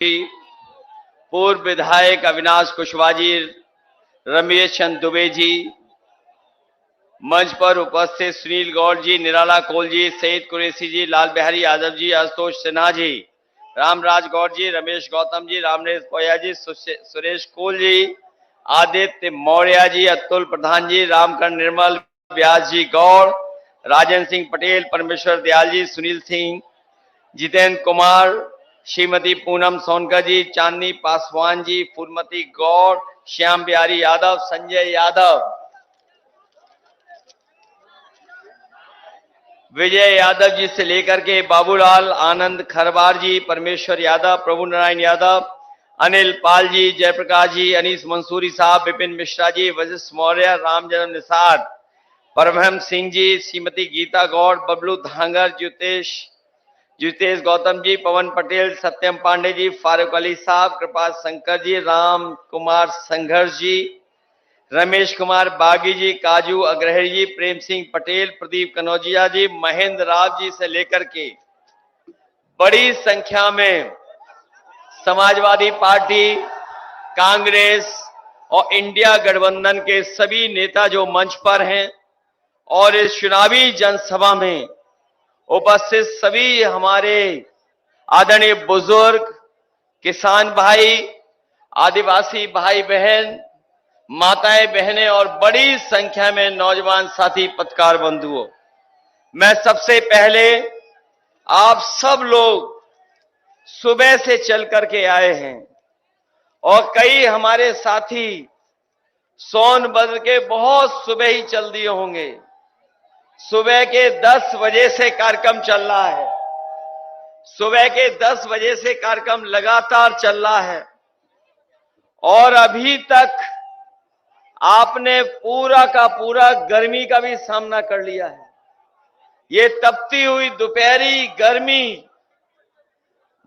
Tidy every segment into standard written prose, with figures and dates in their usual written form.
पूर्व विधायक अविनाश कुशवाहा जी, रमेश चंद दुबे जी, मंच पर उपस्थित सुनील गौड़ जी, निराला कोल जी, सईद कुरैशी जी, लाल बिहारी यादव जी, आशुतोष सिन्हा जी, रामराज गौड़ जी, रमेश गौतम जी, रामनेश पोया जी, सुरेश कोल जी, आदित्य मौर्य जी, अतुल प्रधान जी, रामकरण निर्मल, व्यास जी गौड़, राजेंद्र सिंह पटेल, परमेश्वर दयाल जी, सुनील सिंह, जितेंद्र कुमार, श्रीमती पूनम सोनकर जी, चांदनी पासवान जी, फूलमती गौड़, श्याम बिहारी यादव, संजय यादव, विजय यादव जी से लेकर के बाबूलाल, आनंद खरबार जी, परमेश्वर यादव, प्रभु नारायण यादव, अनिल पाल जी, जयप्रकाश जी, अनीस मंसूरी साहब, विपिन मिश्रा जी, वशिष्ठ मौर्य, रामजन्म निषाद, परमहम सिंह जी, श्रीमती गीता गौड़, बबलू धांगर, ज्योतेश गौतम जी, पवन पटेल, सत्यम पांडे जी, फारूक अली साहब, कृपा शंकर जी, राम कुमार संघर्ष जी, रमेश कुमार बागी जी, काजू अग्रहरी जी, प्रेम सिंह पटेल, प्रदीप कनौजिया जी, महेंद्र राव जी से लेकर के बड़ी संख्या में समाजवादी पार्टी, कांग्रेस और इंडिया गठबंधन के सभी नेता जो मंच पर हैं और इस चुनावी जनसभा में उपस्थित सभी हमारे आदरणीय बुजुर्ग, किसान भाई, आदिवासी भाई बहन, माताएं बहनें और बड़ी संख्या में नौजवान साथी पत्रकार बंधुओं, मैं सबसे पहले आप सब लोग सुबह से चल करके आए हैं और कई हमारे साथी सोनभद्र के बहुत सुबह ही चल दिए होंगे। सुबह के 10 बजे से कार्यक्रम चल रहा है, सुबह के 10 बजे से कार्यक्रम लगातार चल रहा है और अभी तक आपने पूरा का पूरा गर्मी का भी सामना कर लिया है। ये तपती हुई दोपहरी गर्मी,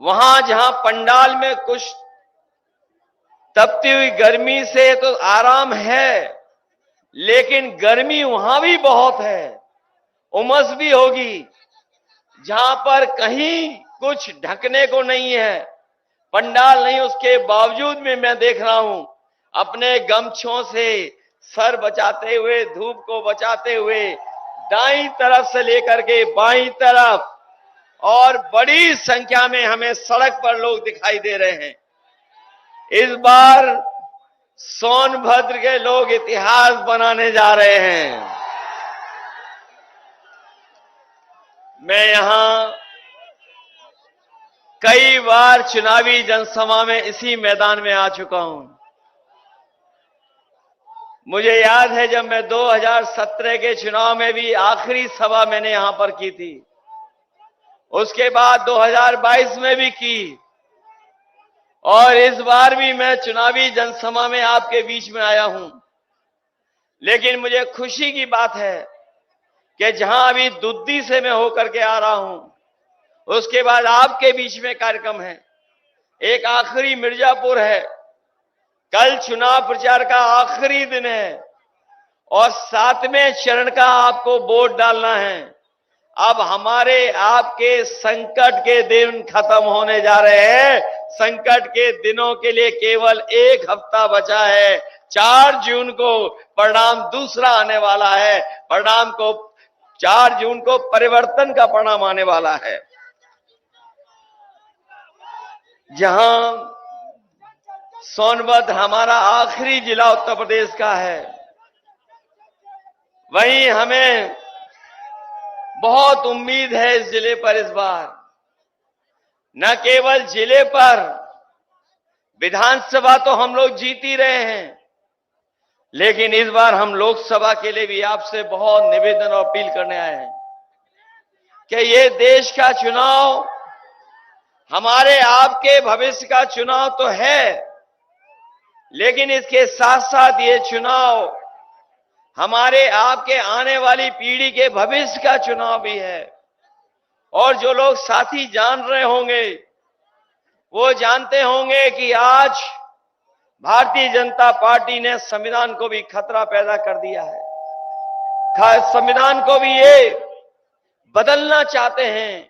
वहां जहां पंडाल में कुछ तपती हुई गर्मी से तो आराम है, लेकिन गर्मी वहां भी बहुत है, उमस भी होगी। जहां पर कहीं कुछ ढकने को नहीं है, पंडाल नहीं, उसके बावजूद भी मैं देख रहा हूं अपने गमछों से सर बचाते हुए, धूप को बचाते हुए दाईं तरफ से लेकर के बाईं तरफ और बड़ी संख्या में हमें सड़क पर लोग दिखाई दे रहे हैं। इस बार सोनभद्र के लोग इतिहास बनाने जा रहे हैं। मैं यहां कई बार चुनावी जनसभा में इसी मैदान में आ चुका हूं। मुझे याद है जब मैं 2017 के चुनाव में भी आखिरी सभा मैंने यहां पर की थी, उसके बाद 2022 में भी की और इस बार भी मैं चुनावी जनसभा में आपके बीच में आया हूं। लेकिन मुझे खुशी की बात है कि जहां अभी दुद्दी से मैं होकर के आ रहा हूं, उसके बाद आपके बीच में कार्यक्रम है, एक आखिरी मिर्जापुर है, कल चुनाव प्रचार का आखिरी दिन है और 7वें चरण का आपको वोट डालना है। अब हमारे आपके संकट के दिन खत्म होने जा रहे हैं। संकट के दिनों के लिए केवल 1 हफ्ता बचा है। 4 जून को परिणाम दूसरा आने वाला है। परिणाम को 4 जून को परिवर्तन का परिणाम आने वाला है। जहां सोनभद्र हमारा आखिरी जिला उत्तर प्रदेश का है, वहीं हमें बहुत उम्मीद है इस जिले पर। इस बार न केवल जिले पर, विधानसभा तो हम लोग जीत ही रहे हैं, लेकिन इस बार हम लोकसभा के लिए भी आपसे बहुत निवेदन और अपील करने आए हैं कि ये देश का चुनाव हमारे आपके भविष्य का चुनाव तो है, लेकिन इसके साथ साथ ये चुनाव हमारे आपके आने वाली पीढ़ी के भविष्य का चुनाव भी है। और जो लोग साथी जान रहे होंगे, वो जानते होंगे कि आज भारतीय जनता पार्टी ने संविधान को भी खतरा पैदा कर दिया है। संविधान को भी ये बदलना चाहते हैं।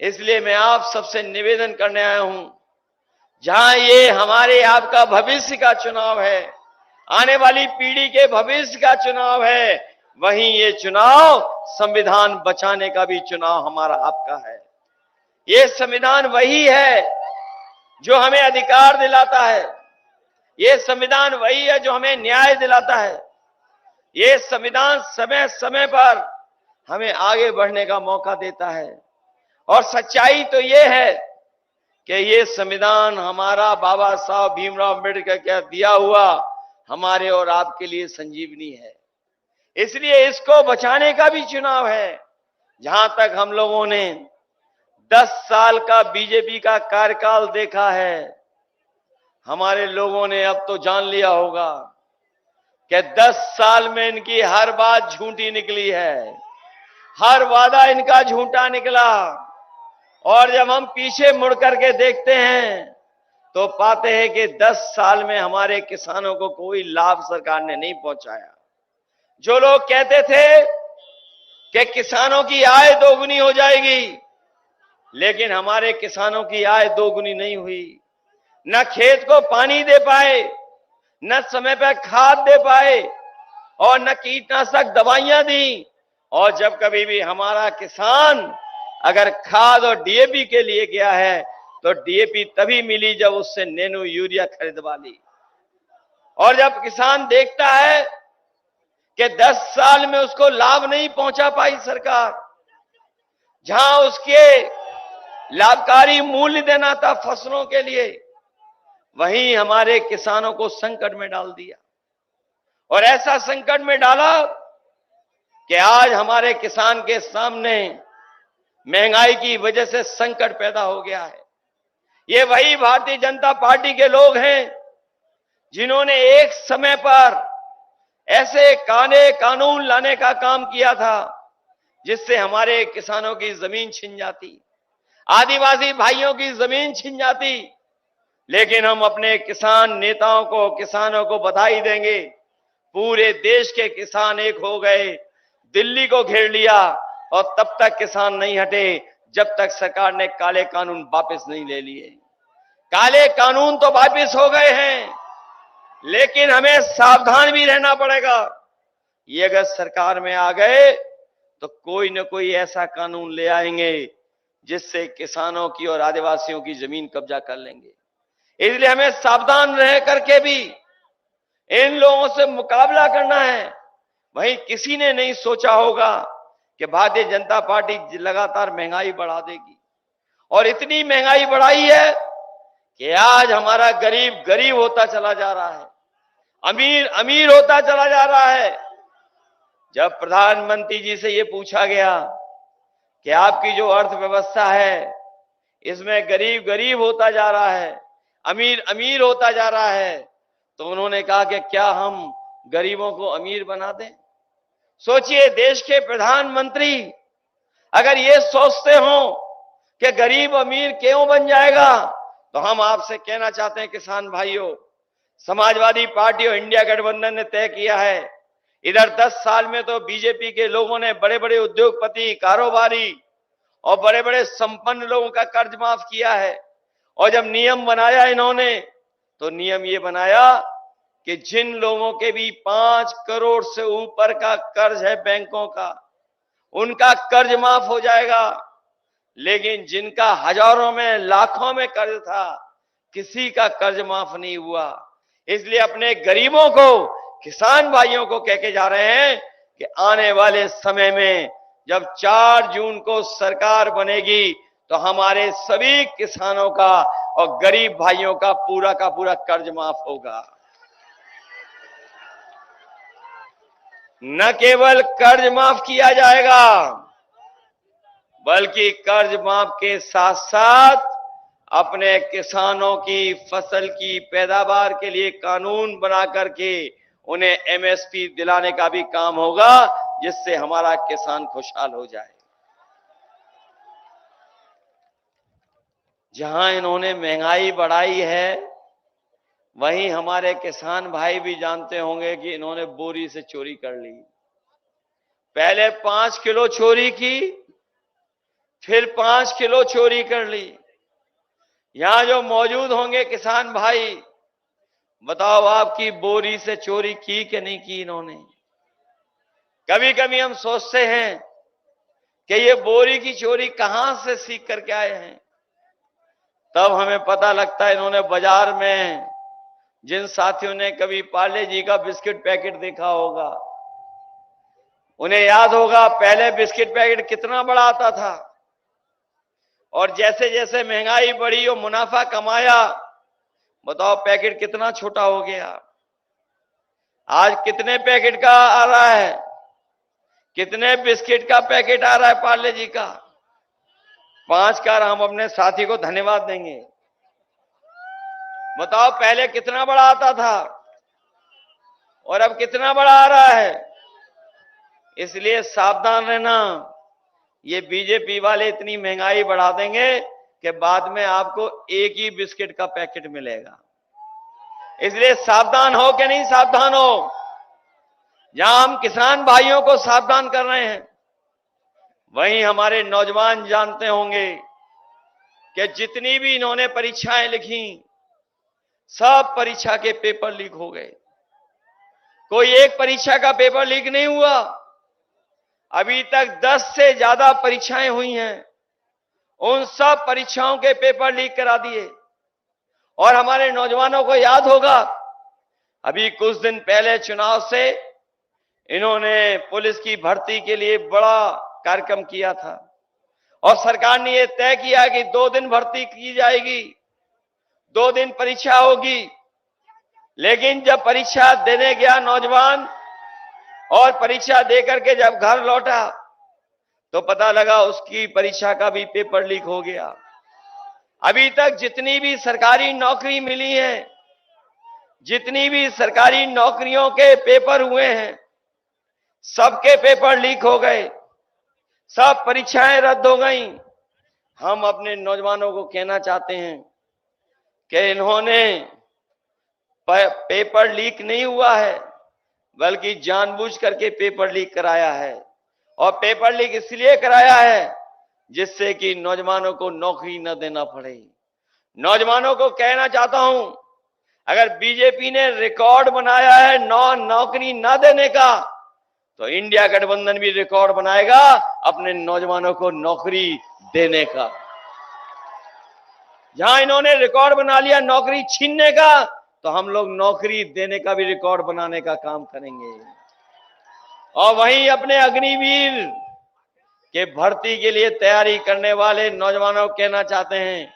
इसलिए मैं आप सबसे निवेदन करने आया हूं, जहां ये हमारे आपका भविष्य का चुनाव है, आने वाली पीढ़ी के भविष्य का चुनाव है, वहीं ये चुनाव संविधान बचाने का भी चुनाव हमारा आपका है। ये संविधान वही है जो हमें अधिकार दिलाता है। ये संविधान वही है जो हमें न्याय दिलाता है। ये संविधान समय समय पर हमें आगे बढ़ने का मौका देता है। और सच्चाई तो ये है कि ये संविधान हमारा बाबा साहब भीमराव अम्बेडकर का दिया हुआ हमारे और आपके लिए संजीवनी है। इसलिए इसको बचाने का भी चुनाव है। जहां तक हम लोगों ने 10 साल का बीजेपी का कार्यकाल देखा है, हमारे लोगों ने अब तो जान लिया होगा कि 10 साल में इनकी हर बात झूठी निकली है, हर वादा इनका झूठा निकला। और जब हम पीछे मुड़ करके देखते हैं तो पाते हैं कि 10 साल में हमारे किसानों को कोई लाभ सरकार ने नहीं पहुंचाया। जो लोग कहते थे कि किसानों की आय दोगुनी हो जाएगी, लेकिन हमारे किसानों की आय दोगुनी नहीं हुई। न खेत को पानी दे पाए, न समय पर खाद दे पाए, और न कीटनाशक दवाइयां दी। और जब कभी भी हमारा किसान अगर खाद और डीएपी के लिए गया है तो डीएपी तभी मिली जब उससे नैनो यूरिया खरीदवा ली। और जब किसान देखता है कि 10 साल में उसको लाभ नहीं पहुंचा पाई सरकार, जहां उसके लाभकारी मूल्य देना था फसलों के लिए, वहीं हमारे किसानों को संकट में डाल दिया। और ऐसा संकट में डाला कि आज हमारे किसान के सामने महंगाई की वजह से संकट पैदा हो गया है। ये वही भारतीय जनता पार्टी के लोग हैं जिन्होंने एक समय पर ऐसे कानून लाने का काम किया था जिससे हमारे किसानों की जमीन छिन जाती, आदिवासी भाइयों की जमीन छिन जाती। लेकिन हम अपने किसान नेताओं को, किसानों को बधाई देंगे, पूरे देश के किसान एक हो गए, दिल्ली को घेर लिया, और तब तक किसान नहीं हटे जब तक सरकार ने काले कानून वापस नहीं ले लिए। काले कानून तो वापस हो गए हैं, लेकिन हमें सावधान भी रहना पड़ेगा। ये अगर सरकार में आ गए तो कोई न कोई ऐसा कानून ले आएंगे जिससे किसानों की और आदिवासियों की जमीन कब्जा कर लेंगे। इसलिए हमें सावधान रह करके भी इन लोगों से मुकाबला करना है। वहीं किसी ने नहीं सोचा होगा कि भारतीय जनता पार्टी लगातार महंगाई बढ़ा देगी, और इतनी महंगाई बढ़ाई है कि आज हमारा गरीब गरीब होता चला जा रहा है, अमीर अमीर होता चला जा रहा है। जब प्रधानमंत्री जी से ये पूछा गया कि आपकी जो अर्थव्यवस्था है इसमें गरीब गरीब होता जा रहा है, अमीर अमीर होता जा रहा है, तो उन्होंने कहा कि क्या हम गरीबों को अमीर बना दें? सोचिए, देश के प्रधानमंत्री अगर ये सोचते हो कि गरीब अमीर क्यों बन जाएगा, तो हम आपसे कहना चाहते हैं किसान भाइयों, समाजवादी पार्टी और इंडिया गठबंधन ने तय किया है, इधर 10 साल में तो बीजेपी के लोगों ने बड़े बड़े उद्योगपति, कारोबारी और बड़े बड़े संपन्न लोगों का कर्ज माफ किया है। और जब नियम बनाया इन्होंने, तो नियम ये बनाया कि जिन लोगों के भी 5 करोड़ से ऊपर का कर्ज है बैंकों का, उनका कर्ज माफ हो जाएगा। लेकिन जिनका हजारों में, लाखों में कर्ज था, किसी का कर्ज माफ नहीं हुआ। इसलिए अपने गरीबों को, किसान भाइयों को कह के जा रहे हैं कि आने वाले समय में जब 4 जून को सरकार बनेगी तो हमारे सभी किसानों का और गरीब भाइयों का पूरा कर्ज माफ होगा। न केवल कर्ज माफ किया जाएगा, बल्कि कर्ज माफ के साथ साथ अपने किसानों की फसल की पैदावार के लिए कानून बना करके उन्हें एमएसपी दिलाने का भी काम होगा, जिससे हमारा किसान खुशहाल हो जाए। जहां इन्होंने महंगाई बढ़ाई है, वहीं हमारे किसान भाई भी जानते होंगे कि इन्होंने बोरी से चोरी कर ली। पहले 5 किलो चोरी की, फिर 5 किलो चोरी कर ली, यहां जो मौजूद होंगे किसान भाई, बताओ आपकी बोरी से चोरी की कि नहीं की इन्होंने? कभी कभी हम सोचते हैं कि ये बोरी की चोरी कहां से सीख करके आए हैं, तब हमें पता लगता है इन्होंने बाजार में जिन साथियों ने कभी पार्ले जी का बिस्किट पैकेट देखा होगा, उन्हें याद होगा पहले बिस्किट पैकेट कितना बड़ा आता था, और जैसे जैसे महंगाई बढ़ी और मुनाफा कमाया, बताओ पैकेट कितना छोटा हो गया। आज कितने पैकेट का आ रहा है? कितने बिस्किट का पैकेट आ रहा है पार्ले जी का? 5 का। हम अपने साथी को धन्यवाद देंगे। बताओ पहले कितना बड़ा आता था और अब कितना बड़ा आ रहा है। इसलिए सावधान रहना, ये बीजेपी वाले इतनी महंगाई बढ़ा देंगे कि बाद में आपको एक ही बिस्किट का पैकेट मिलेगा। इसलिए सावधान हो कि नहीं सावधान हो? जहां हम किसान भाइयों को सावधान कर रहे हैं, वहीं हमारे नौजवान जानते होंगे कि जितनी भी इन्होंने परीक्षाएं लिखी, सब परीक्षा के पेपर लीक हो गए। कोई एक परीक्षा का पेपर लीक नहीं हुआ। अभी तक 10 से ज्यादा परीक्षाएं हुई हैं, उन सब परीक्षाओं के पेपर लीक करा दिए। और हमारे नौजवानों को याद होगा, अभी कुछ दिन पहले चुनाव से इन्होंने पुलिस की भर्ती के लिए बड़ा कार्यक्रम किया था, और सरकार ने यह तय किया कि 2 दिन भर्ती की जाएगी, 2 दिन परीक्षा होगी। लेकिन जब परीक्षा देने गया नौजवान और परीक्षा देकर के जब घर लौटा, तो पता लगा उसकी परीक्षा का भी पेपर लीक हो गया। अभी तक जितनी भी सरकारी नौकरी मिली है, जितनी भी सरकारी नौकरियों के पेपर हुए हैं, सबके पेपर लीक हो गए, सब परीक्षाएं रद्द हो गई। हम अपने नौजवानों को कहना चाहते हैं कि इन्होंने पेपर लीक नहीं हुआ है, बल्कि जानबूझ करके पेपर लीक कराया है। और पेपर लीक इसलिए कराया है जिससे कि नौजवानों को नौकरी न देना पड़े। नौजवानों को कहना चाहता हूं, अगर बीजेपी ने रिकॉर्ड बनाया है नौकरी न देने का, तो इंडिया गठबंधन भी रिकॉर्ड बनाएगा अपने नौजवानों को नौकरी देने का। जहां इन्होंने रिकॉर्ड बना लिया नौकरी छीनने का, तो हम लोग नौकरी देने का भी रिकॉर्ड बनाने का काम करेंगे। और वहीं अपने अग्निवीर के भर्ती के लिए तैयारी करने वाले नौजवानों को कहना चाहते हैं,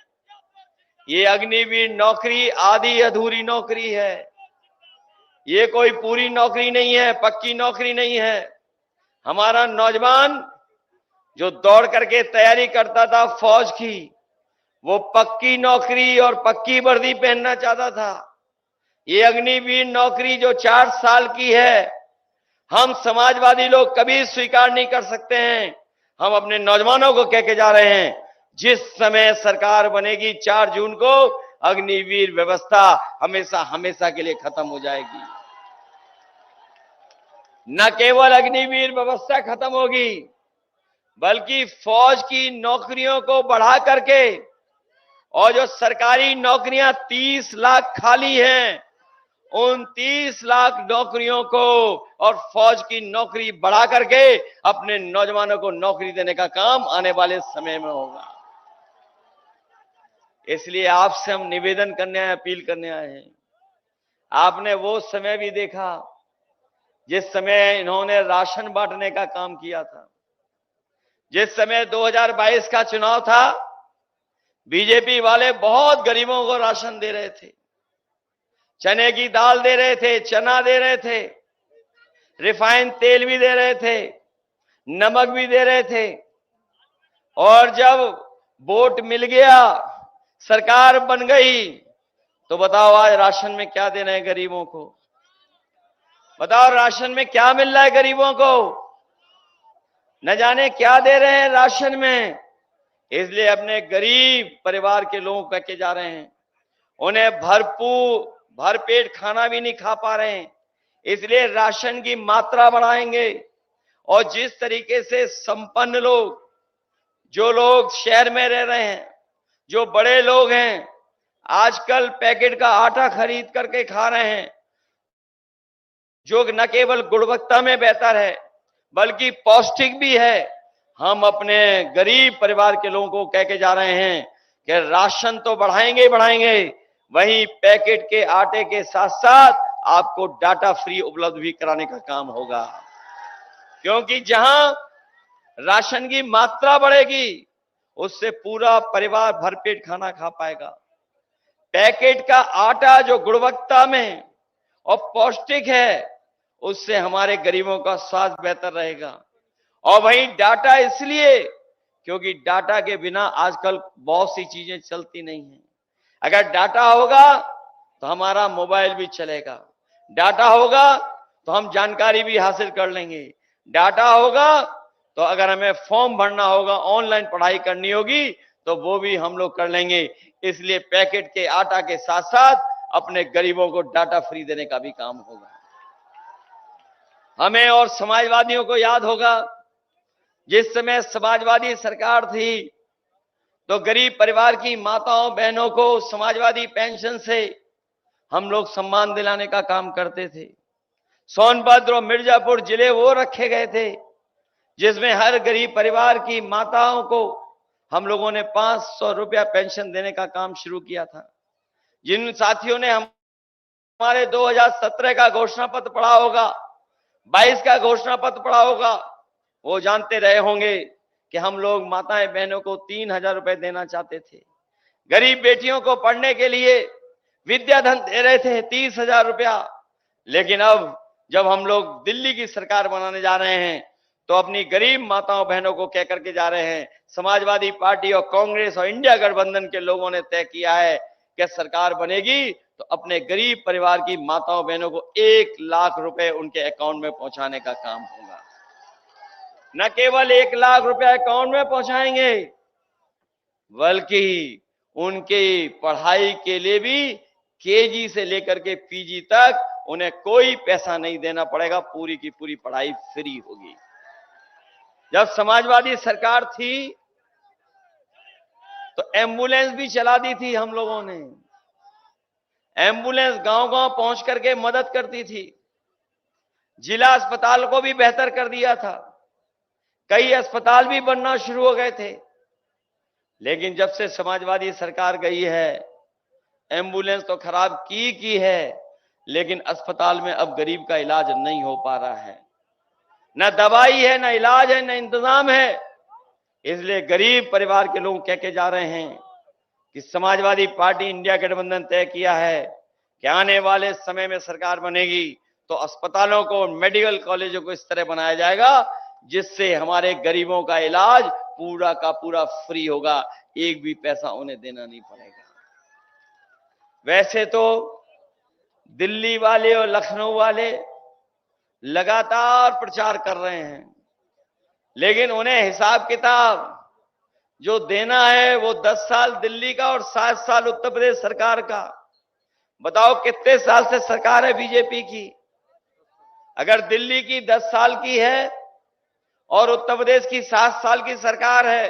ये अग्निवीर नौकरी आधी अधूरी नौकरी है, ये कोई पूरी नौकरी नहीं है, पक्की नौकरी नहीं है। हमारा नौजवान जो दौड़ करके तैयारी करता था फौज की, वो पक्की नौकरी और पक्की वर्दी पहनना चाहता था। ये अग्निवीर नौकरी जो 4 साल की है, हम समाजवादी लोग कभी स्वीकार नहीं कर सकते हैं। हम अपने नौजवानों को कह के जा रहे हैं, जिस समय सरकार बनेगी 4 जून को, अग्निवीर व्यवस्था हमेशा हमेशा के लिए खत्म हो जाएगी। न केवल अग्निवीर व्यवस्था खत्म होगी, बल्कि फौज की नौकरियों को बढ़ा करके, और जो सरकारी नौकरियां 30 लाख खाली हैं, उन 30 लाख नौकरियों को और फौज की नौकरी बढ़ा करके अपने नौजवानों को नौकरी देने का काम आने वाले समय में होगा। इसलिए आपसे हम निवेदन करने आए, अपील करने आए हैं। आपने वो समय भी देखा जिस समय इन्होंने राशन बांटने का काम किया था। जिस समय 2022 का चुनाव था, बीजेपी वाले बहुत गरीबों को राशन दे रहे थे, चने की दाल दे रहे थे, चना दे रहे थे, रिफाइंड तेल भी दे रहे थे, नमक भी दे रहे थे। और जब वोट मिल गया, सरकार बन गई, तो बताओ आज राशन में क्या दे रहे हैं गरीबों को? बताओ राशन में क्या मिल रहा है गरीबों को? न जाने क्या दे रहे हैं राशन में। इसलिए अपने गरीब परिवार के लोगों को कह के जा रहे हैं, उन्हें भरपेट खाना भी नहीं खा पा रहे हैं। इसलिए राशन की मात्रा बढ़ाएंगे, और जिस तरीके से संपन्न लोग, जो लोग शहर में रह रहे हैं, जो बड़े लोग हैं आजकल पैकेट का आटा खरीद करके खा रहे हैं, जो न केवल गुणवत्ता में बेहतर है बल्कि पौष्टिक भी है। हम अपने गरीब परिवार के लोगों को कह के जा रहे हैं कि राशन तो बढ़ाएंगे ही बढ़ाएंगे, वहीं पैकेट के आटे के साथ साथ आपको डाटा फ्री उपलब्ध भी कराने का काम होगा, क्योंकि जहां राशन की मात्रा बढ़ेगी उससे पूरा परिवार भरपेट खाना खा पाएगा। पैकेट का आटा जो गुणवत्ता में और पौष्टिक है उससे हमारे गरीबों का स्वास्थ्य बेहतर रहेगा। और वहीं डाटा इसलिए क्योंकि डाटा के बिना आजकल बहुत सी चीजें चलती नहीं हैं। अगर डाटा होगा तो हमारा मोबाइल भी चलेगा, डाटा होगा तो हम जानकारी भी हासिल कर लेंगे, डाटा होगा तो अगर हमें फॉर्म भरना होगा, ऑनलाइन पढ़ाई करनी होगी तो वो भी हम लोग कर लेंगे। इसलिए पैकेट के आटा के साथ साथ अपने गरीबों को डाटा फ्री देने का भी काम होगा। हमें और समाजवादियों को याद होगा जिस समय समाजवादी सरकार थी तो गरीब परिवार की माताओं बहनों को समाजवादी पेंशन से हम लोग सम्मान दिलाने का काम करते थे। सोनभद्र और मिर्जापुर जिले वो रखे गए थे जिसमें हर गरीब परिवार की माताओं को हम लोगों ने 500 रुपया पेंशन देने का काम शुरू किया था। जिन साथियों ने हमारे 2017 का घोषणा पत्र पढ़ा होगा, 22 का घोषणा पत्र पढ़ा होगा, वो जानते रहे होंगे कि हम लोग माताएं बहनों को 3000 रुपए देना चाहते थे। गरीब बेटियों को पढ़ने के लिए विद्याधन दे रहे थे 30,000 रुपया। लेकिन अब जब हम लोग दिल्ली की सरकार बनाने जा रहे हैं तो अपनी गरीब माताओं बहनों को कह करके जा रहे हैं, समाजवादी पार्टी और कांग्रेस और इंडिया गठबंधन के लोगों ने तय किया है कि सरकार बनेगी तो अपने गरीब परिवार की माताओं बहनों को 1 लाख रुपए उनके अकाउंट में पहुंचाने का काम होगा। न केवल 1 लाख रुपए अकाउंट में पहुंचाएंगे बल्कि उनकी पढ़ाई के लिए भी केजी से लेकर के पीजी तक उन्हें कोई पैसा नहीं देना पड़ेगा, पूरी की पूरी पढ़ाई फ्री होगी। जब समाजवादी सरकार थी तो एम्बुलेंस भी चला दी थी हम लोगों ने। एम्बुलेंस गांव-गांव पहुंच करके मदद करती थी, जिला अस्पताल को भी बेहतर कर दिया था, कई अस्पताल भी बनना शुरू हो गए थे। लेकिन जब से समाजवादी सरकार गई है, एम्बुलेंस तो खराब की है, लेकिन अस्पताल में अब गरीब का इलाज नहीं हो पा रहा है, न दवाई है, न इलाज है, न इंतजाम है। इसलिए गरीब परिवार के लोग कह के जा रहे हैं कि समाजवादी पार्टी इंडिया गठबंधन तय किया है कि आने वाले समय में सरकार बनेगी तो अस्पतालों को, मेडिकल कॉलेजों को इस तरह बनाया जाएगा जिससे हमारे गरीबों का इलाज पूरा का पूरा फ्री होगा, एक भी पैसा उन्हें देना नहीं पड़ेगा। वैसे तो दिल्ली वाले और लखनऊ वाले लगातार प्रचार कर रहे हैं, लेकिन उन्हें हिसाब किताब जो देना है वो 10 साल दिल्ली का और 7 साल उत्तर प्रदेश सरकार का। बताओ कितने साल से सरकार है बीजेपी की? अगर दिल्ली की 10 साल की है और उत्तर प्रदेश की 7 साल की सरकार है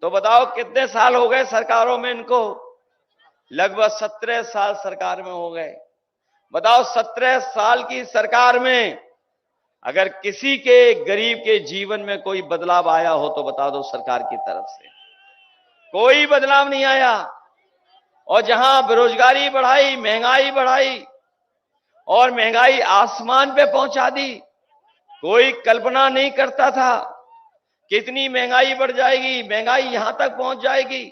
तो बताओ कितने साल हो गए सरकारों में इनको? लगभग 17 साल सरकार में हो गए। बताओ 17 साल की सरकार में अगर किसी के गरीब के जीवन में कोई बदलाव आया हो तो बता दो सरकार की तरफ से। कोई बदलाव नहीं आया। और जहां बेरोजगारी बढ़ाई, महंगाई बढ़ाई और महंगाई आसमान पे पहुंचा दी, कोई कल्पना नहीं करता था कितनी महंगाई बढ़ जाएगी, महंगाई यहां तक पहुंच जाएगी।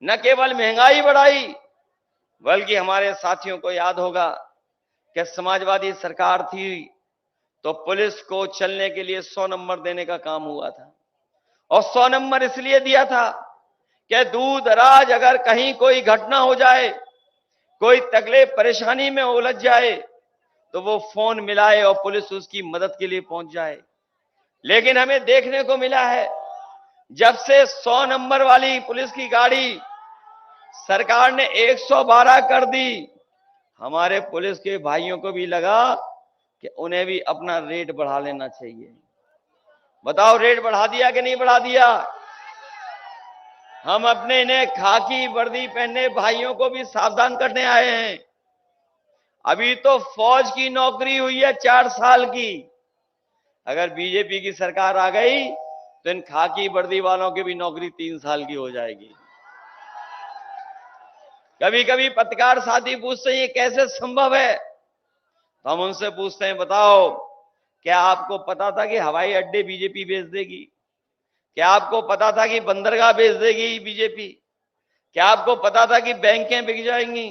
न केवल महंगाई बढ़ाई बल्कि हमारे साथियों को याद होगा कि समाजवादी सरकार थी तो पुलिस को चलने के लिए 100 नंबर देने का काम हुआ था। और 100 नंबर इसलिए दिया था कि दूर दराज अगर कहीं कोई घटना हो जाए, कोई तकलीफ परेशानी में उलझ जाए तो वो फोन मिलाए और पुलिस उसकी मदद के लिए पहुंच जाए। लेकिन हमें देखने को मिला है जब से 100 नंबर वाली पुलिस की गाड़ी सरकार ने 112 कर दी, हमारे पुलिस के भाइयों को भी लगा कि उन्हें भी अपना रेट बढ़ा लेना चाहिए। बताओ रेट बढ़ा दिया कि नहीं बढ़ा दिया? हम अपने इन्हें खाकी वर्दी पहने भाइयों को भी सावधान करने आए हैं। अभी तो फौज की नौकरी हुई है 4 साल की। अगर बीजेपी की सरकार आ गई तो इन खाकी वर्दी वालों की भी नौकरी 3 साल की हो जाएगी। कभी कभी पत्रकार साथी पूछते हैं ये कैसे संभव है, तो हम उनसे पूछते हैं बताओ, क्या आपको पता था कि हवाई अड्डे बीजेपी बेच देगी? क्या आपको पता था कि बंदरगाह बेच देगी बीजेपी? क्या आपको पता था कि बैंकें बिक जाएंगी?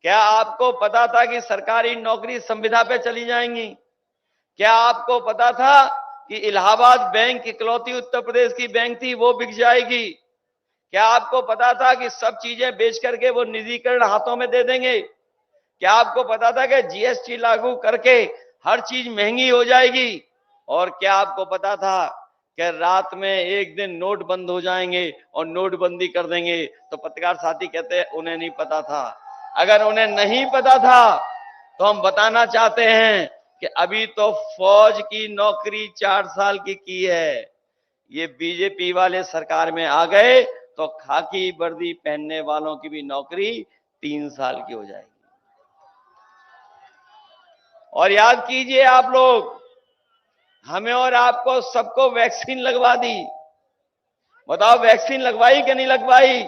क्या आपको पता था कि सरकारी नौकरी संविदा पे चली जाएंगी? क्या आपको पता था कि इलाहाबाद बैंक इकलौती उत्तर प्रदेश की बैंक थी, वो बिक जाएगी? क्या आपको पता था कि सब चीजें बेच करके वो निजीकरण हाथों में दे देंगे? क्या आपको पता था कि जीएसटी लागू करके हर चीज महंगी हो जाएगी? और क्या आपको पता था कि रात में एक दिन नोट बंद हो जाएंगे और नोटबंदी कर देंगे? तो पत्रकार साथी कहते हैं उन्हें नहीं पता था। अगर उन्हें नहीं पता था तो हम बताना चाहते हैं कि अभी तो फौज की नौकरी 4 साल की है। ये बीजेपी वाले सरकार में आ गए तो खाकी वर्दी पहनने वालों की भी नौकरी 3 साल की हो जाएगी। और याद कीजिए आप लोग, हमें और आपको सबको वैक्सीन लगवा दी। बताओ वैक्सीन लगवाई कि नहीं लगवाई?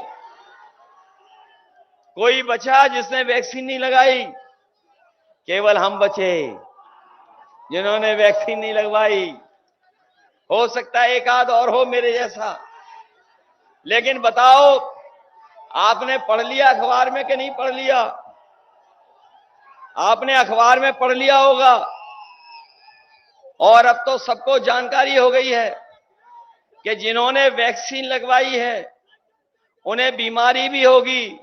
कोई बचा जिसने वैक्सीन नहीं लगाई? केवल हम बचे जिन्होंने वैक्सीन नहीं लगवाई। हो सकता है एक आध और हो मेरे जैसा, लेकिन बताओ आपने पढ़ लिया अखबार में कि नहीं पढ़ लिया? आपने अखबार में पढ़ लिया होगा और अब तो सबको जानकारी हो गई है कि जिन्होंने वैक्सीन लगवाई है उन्हें बीमारी भी होगी,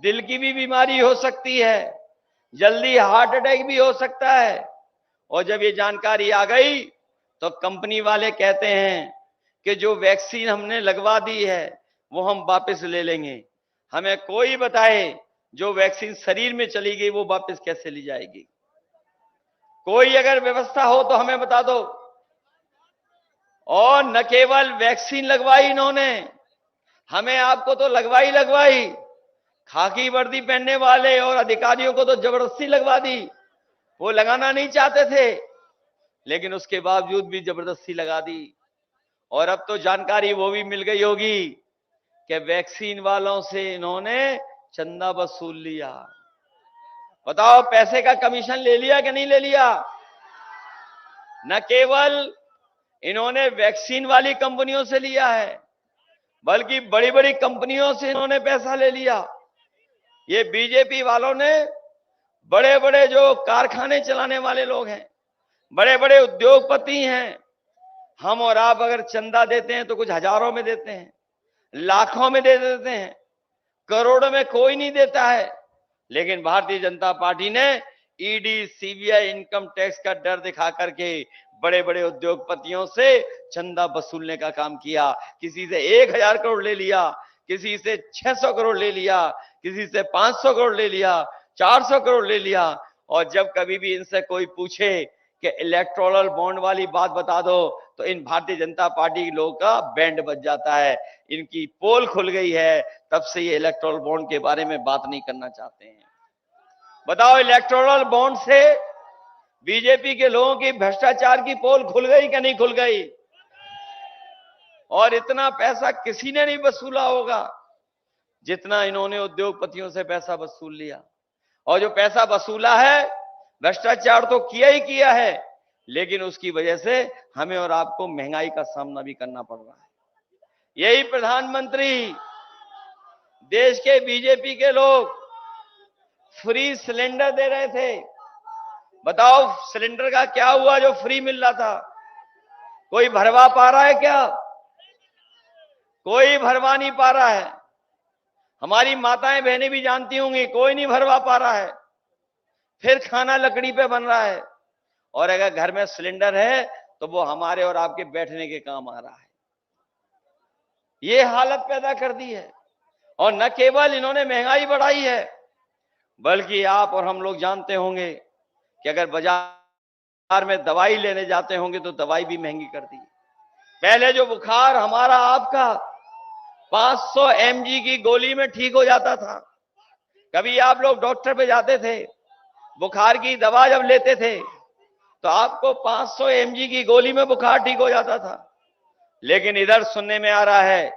दिल की भी बीमारी हो सकती है, जल्दी हार्ट अटैक भी हो सकता है। और जब ये जानकारी आ गई तो कंपनी वाले कहते हैं कि जो वैक्सीन हमने लगवा दी है वो हम वापस ले लेंगे। हमें कोई बताए जो वैक्सीन शरीर में चली गई वो वापस कैसे ली जाएगी? कोई अगर व्यवस्था हो तो हमें बता दो। और न केवल वैक्सीन लगवाई इन्होंने, हमें आपको तो लगवाई, खाकी वर्दी पहनने वाले और अधिकारियों को तो जबरदस्ती लगवा दी। वो लगाना नहीं चाहते थे लेकिन उसके बावजूद भी जबरदस्ती लगा दी। और अब तो जानकारी वो भी मिल गई होगी कि वैक्सीन वालों से इन्होंने चंदा वसूल लिया। बताओ पैसे का कमीशन ले लिया कि नहीं ले लिया? न केवल इन्होंने वैक्सीन वाली कंपनियों से लिया है बल्कि बड़ी बड़ी कंपनियों से इन्होंने पैसा ले लिया। ये बीजेपी वालों ने बड़े बड़े जो कारखाने चलाने वाले लोग हैं, बड़े बड़े उद्योगपति हैं, हम और आप अगर चंदा देते हैं तो कुछ हजारों में देते हैं, लाखों में दे देते हैं, करोड़ों में कोई नहीं देता है। लेकिन भारतीय जनता पार्टी ने ईडी सीबीआई इनकम टैक्स का डर दिखा करके बड़े बड़े उद्योगपतियों से चंदा वसूलने का काम किया। किसी से 1000 करोड़ ले लिया, किसी से 600 करोड़ ले लिया, किसी से 500 करोड़ ले लिया, 400 करोड़ ले लिया। और जब कभी भी इनसे कोई पूछे कि इलेक्टोरल बॉन्ड वाली बात बता दो तो इन भारतीय जनता पार्टी के लोगों का बैंड बज जाता है। इनकी पोल खुल गई है, तब से ये इलेक्टोरल बॉन्ड के बारे में बात नहीं करना चाहते हैं। बताओ इलेक्टोरल बॉन्ड से बीजेपी के लोगों की भ्रष्टाचार की पोल खुल गई कि नहीं खुल गई? और इतना पैसा किसी ने नहीं वसूला होगा जितना इन्होंने उद्योगपतियों से पैसा वसूल लिया। और जो पैसा वसूला है, भ्रष्टाचार तो किया ही किया है, लेकिन उसकी वजह से हमें और आपको महंगाई का सामना भी करना पड़ रहा है। यही प्रधानमंत्री, देश के बीजेपी के लोग फ्री सिलेंडर दे रहे थे। बताओ सिलेंडर का क्या हुआ जो फ्री मिल रहा था? कोई भरवा पा रहा है क्या? कोई भरवा नहीं पा रहा है। हमारी माताएं बहनें भी जानती होंगी, कोई नहीं भरवा पा रहा है। फिर खाना लकड़ी पे बन रहा है। और अगर घर में सिलेंडर है तो वो हमारे और आपके बैठने के काम आ रहा है। ये हालत पैदा कर दी है। और न केवल इन्होंने महंगाई बढ़ाई है, बल्कि आप और हम लोग जानते होंगे कि अगर बाजार में दवाई लेने जाते होंगे तो दवाई भी महंगी कर दी। पहले जो बुखार हमारा आपका 500 mg की गोली में ठीक हो जाता था। कभी आप लोग डॉक्टर पे जाते थे, बुखार की दवा जब लेते थे तो आपको 500 mg की गोली में बुखार ठीक हो जाता था। लेकिन इधर सुनने में आ रहा है,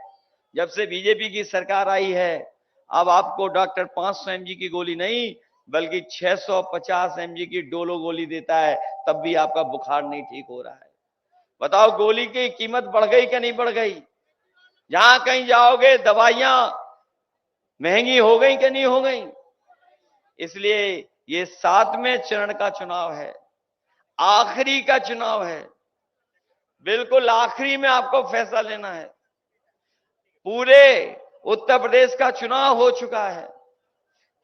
जब से बीजेपी की सरकार आई है, अब आपको डॉक्टर 500 mg की गोली नहीं बल्कि 650 mg की डोलो गोली देता है, तब भी आपका बुखार नहीं ठीक हो रहा है। बताओ, गोली की कीमत बढ़ गई कि नहीं बढ़ गई? जहां कहीं जाओगे दवाइयां महंगी हो गई कि नहीं हो गई? इसलिए ये 7वें चरण का चुनाव है, आखिरी का चुनाव है। बिल्कुल आखिरी में आपको फैसला लेना है। पूरे उत्तर प्रदेश का चुनाव हो चुका है,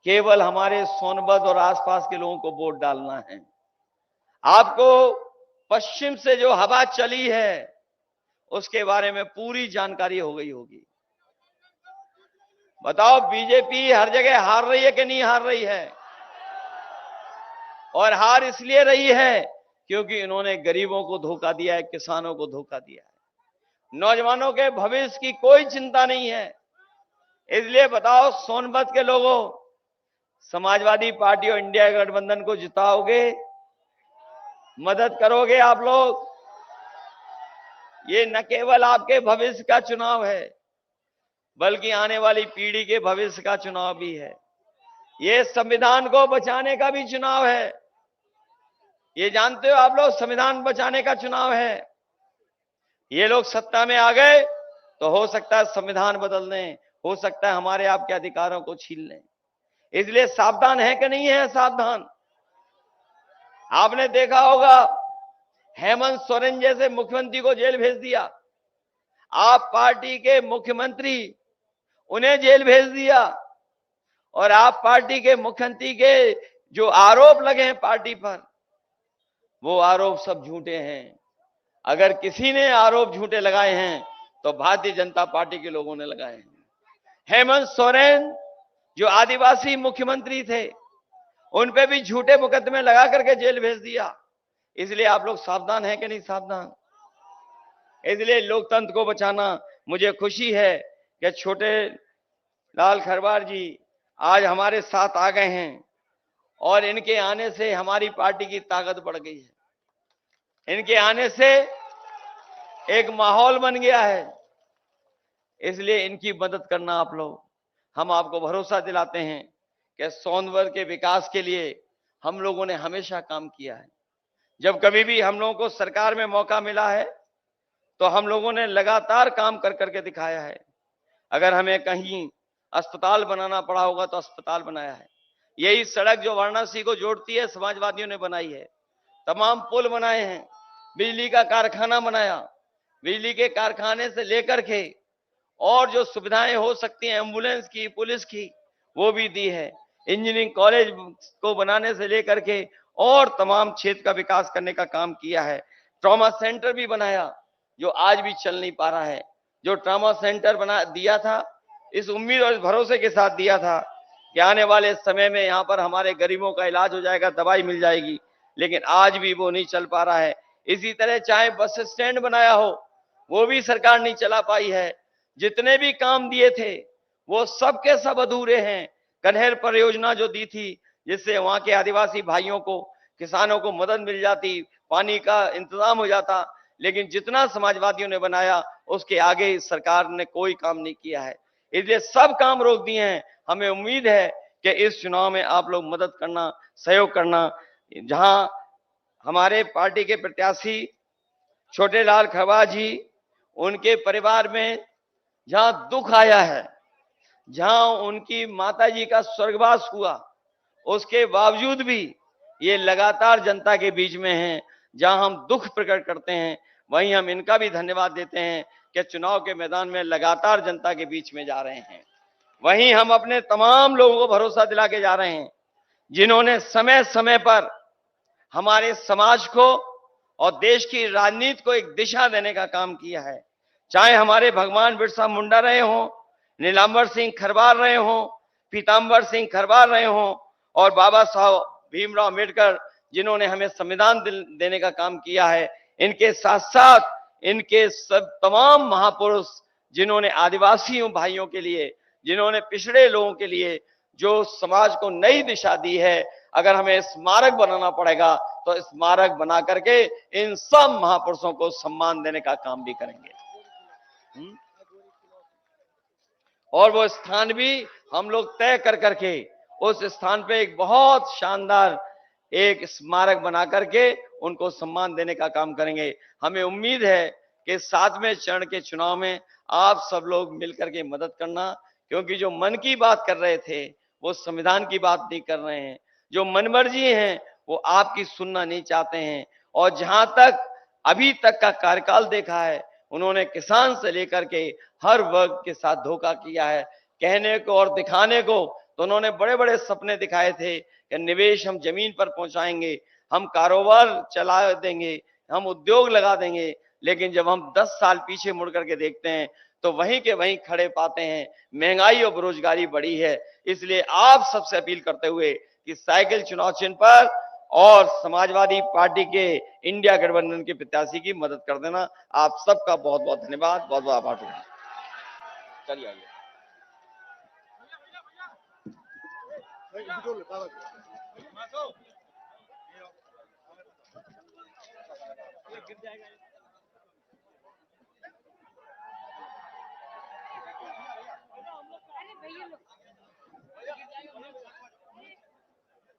केवल हमारे सोनभद्र और आसपास के लोगों को वोट डालना है। आपको पश्चिम से जो हवा चली है उसके बारे में पूरी जानकारी हो गई होगी। बताओ, बीजेपी हर जगह हार रही है कि नहीं हार रही है? और हार इसलिए रही है क्योंकि इन्होंने गरीबों को धोखा दिया है, किसानों को धोखा दिया है, नौजवानों के भविष्य की कोई चिंता नहीं है। इसलिए बताओ, सोनभद्र के लोगों, समाजवादी पार्टी और इंडिया गठबंधन को जिताओगे? मदद करोगे आप लोग? ये न केवल आपके भविष्य का चुनाव है बल्कि आने वाली पीढ़ी के भविष्य का चुनाव भी है। ये संविधान को बचाने का भी चुनाव है। ये जानते हो आप लोग, संविधान बचाने का चुनाव है। ये लोग सत्ता में आ गए तो हो सकता है संविधान बदल दें, हो सकता है हमारे आपके अधिकारों को छीन लें। इसलिए सावधान है कि नहीं है? सावधान। आपने देखा होगा, हेमंत सोरेन जैसे मुख्यमंत्री को जेल भेज दिया, आप पार्टी के मुख्यमंत्री, उन्हें जेल भेज दिया। और आप पार्टी के मुख्यमंत्री के जो आरोप लगे हैं पार्टी पर, वो आरोप सब झूठे हैं। अगर किसी ने आरोप झूठे लगाए हैं तो भारतीय जनता पार्टी के लोगों ने लगाए हैं। हेमंत सोरेन जो आदिवासी मुख्यमंत्री थे, उन पे भी झूठे मुकदमे लगा करके जेल भेज दिया। इसलिए आप लोग सावधान हैं कि नहीं सावधान? इसलिए लोकतंत्र को बचाना, मुझे खुशी है कि छोटे लाल खरवार जी आज हमारे साथ आ गए हैं और इनके आने से हमारी पार्टी की ताकत बढ़ गई है। इनके आने से एक माहौल बन गया है। इसलिए इनकी मदद करना आप लोग, हम आपको भरोसा दिलाते हैं कि सोनभद्र के विकास के लिए हम लोगों ने हमेशा काम किया है। जब कभी भी हम लोगों को सरकार में मौका मिला है तो हम लोगों ने लगातार काम कर करके दिखाया है। अगर हमें कहीं अस्पताल बनाना पड़ा होगा तो अस्पताल बनाया है। यही सड़क जो वाराणसी को जोड़ती है समाजवादियों ने बनाई है। तमाम पुल बनाए हैं, बिजली का कारखाना बनाया, बिजली के कारखाने से लेकर के और जो सुविधाएं हो सकती हैं एम्बुलेंस की, पुलिस की, वो भी दी है। इंजीनियरिंग कॉलेज को बनाने से लेकर के और तमाम क्षेत्र का विकास करने का काम किया है। ट्रॉमा सेंटर भी बनाया जो आज भी चल नहीं पा रहा है। जो ट्रॉमा सेंटर बना दिया था, इस उम्मीद और इस भरोसे के साथ दिया था कि आने वाले समय में यहाँ पर हमारे गरीबों का इलाज हो जाएगा, दवाई मिल जाएगी, लेकिन आज भी वो नहीं चल पा रहा है। इसी तरह चाहे बस स्टैंड बनाया हो, वो भी सरकार नहीं चला पाई है। जितने भी काम दिए थे वो सब के सब अधूरे हैं। कन्हेर परियोजना जो दी थी, जिससे वहां के आदिवासी भाइयों को, किसानों को मदद मिल जाती, पानी का इंतजाम हो जाता, लेकिन जितना समाजवादियों ने बनाया उसके आगे सरकार ने कोई काम नहीं किया है। इसलिए सब काम रोक दिए हैं। हमें उम्मीद है कि इस चुनाव में आप लोग मदद करना, सहयोग करना। जहां हमारे पार्टी के प्रत्याशी छोटे लाल खरवार जी, उनके परिवार में जहां दुख आया है, जहां उनकी माताजी का स्वर्गवास हुआ, उसके बावजूद भी ये लगातार जनता के बीच में हैं। जहां हम दुख प्रकट करते हैं, वहीं हम इनका भी धन्यवाद देते हैं कि चुनाव के मैदान में लगातार जनता के बीच में जा रहे हैं। वहीं हम अपने तमाम लोगों को भरोसा दिला के जा रहे हैं जिन्होंने समय समय पर हमारे समाज को और देश की राजनीति को एक दिशा देने का काम किया है। चाहे हमारे भगवान बिरसा मुंडा रहे हों, नीलांबर सिंह खरवार रहे हों, पीतांबर सिंह खरवार रहे हों, और बाबा साहब भीमराव अम्बेडकर जिन्होंने हमें संविधान देने का काम किया है। इनके साथ साथ इनके सब तमाम महापुरुष जिन्होंने आदिवासियों भाइयों के लिए, जिन्होंने पिछड़े लोगों के लिए जो समाज को नई दिशा दी है, अगर हमें स्मारक बनाना पड़ेगा तो स्मारक बना करके इन सब महापुरुषों को सम्मान देने का काम भी करेंगे। और वो स्थान भी हम लोग तय कर करके उस स्थान पे एक बहुत शानदार एक स्मारक बना करके उनको सम्मान देने का काम करेंगे। हमें उम्मीद है कि 7वें चरण के चुनाव में आप सब लोग मिलकर के मदद करना, क्योंकि जो मन की बात कर रहे थे वो संविधान की बात नहीं कर रहे हैं, जो मनमर्जी हैं वो आपकी सुनना नहीं चाहते हैं। और जहां तक अभी तक का कार्यकाल देखा है, उन्होंने किसान से लेकर के हर वर्ग के साथ धोखा किया है। कहने को और दिखाने को तो उन्होंने बड़े बड़े सपने दिखाए थे कि निवेश हम जमीन पर पहुंचाएंगे, हम कारोबार चला देंगे, हम उद्योग लगा देंगे, लेकिन जब हम 10 साल पीछे मुड़ करके देखते हैं तो वहीं के वहीं खड़े पाते हैं, महंगाई और बेरोजगारी बढ़ी है। इसलिए आप सबसे अपील करते हुए कि साइकिल चुनाव चिन्ह पर और समाजवादी पार्टी के इंडिया गठबंधन के प्रत्याशी की मदद कर देना। आप सबका बहुत बहुत धन्यवाद, बहुत बहुत आभार। चलिए आइए।